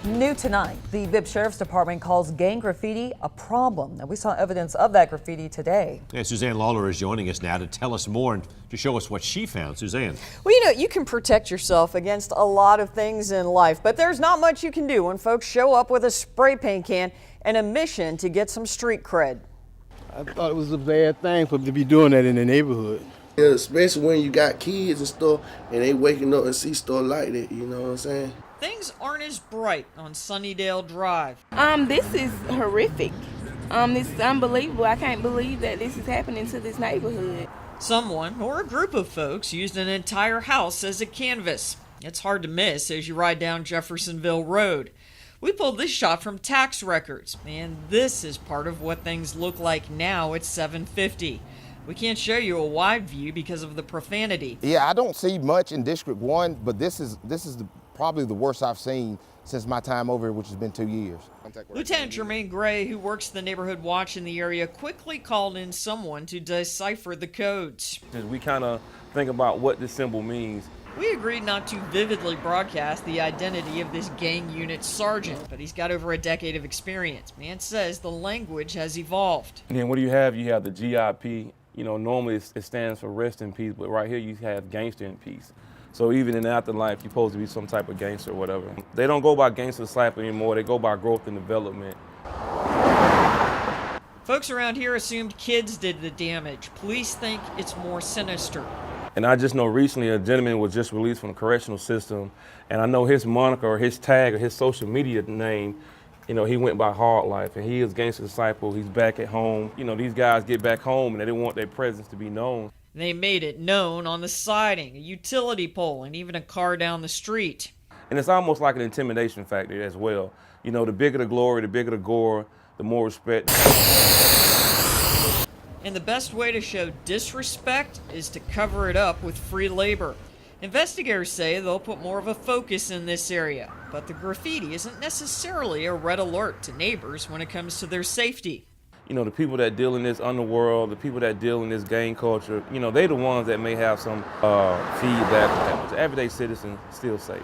New tonight, the Bibb Sheriff's Department calls gang graffiti a problem. And we saw evidence of that graffiti today. Yeah, Suzanne Lawler is joining us now to tell us more and to show us what she found. Suzanne. Well, you know, you can protect yourself against a lot of things in life, but there's not much you can do when folks show up with a spray paint can and a mission to get some street cred. I thought it was a bad thing for them to be doing that in the neighborhood. Yeah, especially when you got kids and stuff and they waking up and see stuff like that, you know what I'm saying? Things aren't as bright on Sunnydale Drive. This is horrific. This is unbelievable. I can't believe that this is happening to this neighborhood. Someone or a group of folks used an entire house as a canvas. It's hard to miss as you ride down Jeffersonville Road. We pulled this shot from tax records, and this is part of what things look like now at 750. We can't show you a wide view because of the profanity. Yeah, I don't see much in District 1, but this is probably the worst I've seen since my time over here, which has been 2 years. Lieutenant Jermaine Gray, who works the neighborhood watch in the area, quickly called in someone to decipher the codes. We kind of think about what this symbol means. We agreed not to vividly broadcast the identity of this gang unit sergeant, but he's got over a decade of experience. Man says the language has evolved. And then what do you have? You have the GIP. You know, normally it stands for rest in peace, but right here you have gangster in peace. So even in the afterlife, you're supposed to be some type of gangster or whatever. They don't go by gangster slap anymore. They go by growth and development. Folks around here assumed kids did the damage. Police think it's more sinister. And I just know recently a gentleman was just released from the correctional system, and I know his moniker or his tag or his social media name, you know, he went by Hard Life, and he is Gangster Disciple. He's back at home. You know, these guys get back home and they didn't want their presence to be known. They made it known on the siding, a utility pole, and even a car down the street. And it's almost like an intimidation factor as well. You know, the bigger the glory, the bigger the gore, the more respect. And the best way to show disrespect is to cover it up with free labor. Investigators say they'll put more of a focus in this area, but the graffiti isn't necessarily a red alert to neighbors when it comes to their safety. You know, the people that deal in this underworld, the people that deal in this gang culture, you know, they're the ones that may have some feedback on that. The everyday citizen still safe.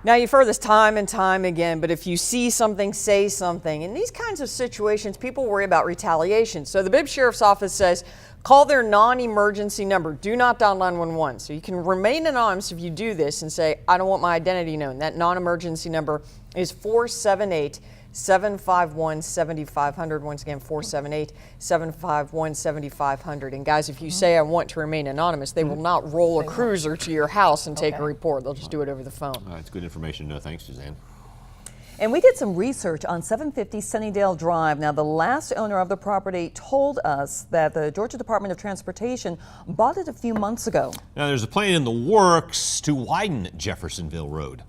Now, you've heard this time and time again, but if you see something, say something. In these kinds of situations, people worry about retaliation. So the Bibb Sheriff's Office says, call their non-emergency number. Do not dial 911. So you can remain anonymous if you do this and say, I don't want my identity known. That non-emergency number is 478-751-7500. Once again, 478-751-7500. And guys, if you say I want to remain anonymous, they will not roll a cruiser to your house and take a report. They'll just do it over the phone. That's good information. No, thanks, Suzanne. And we did some research on 750 Sunnydale Drive. Now, the last owner of the property told us that the Georgia Department of Transportation bought it a few months ago. Now, there's a plan in the works to widen Jeffersonville Road.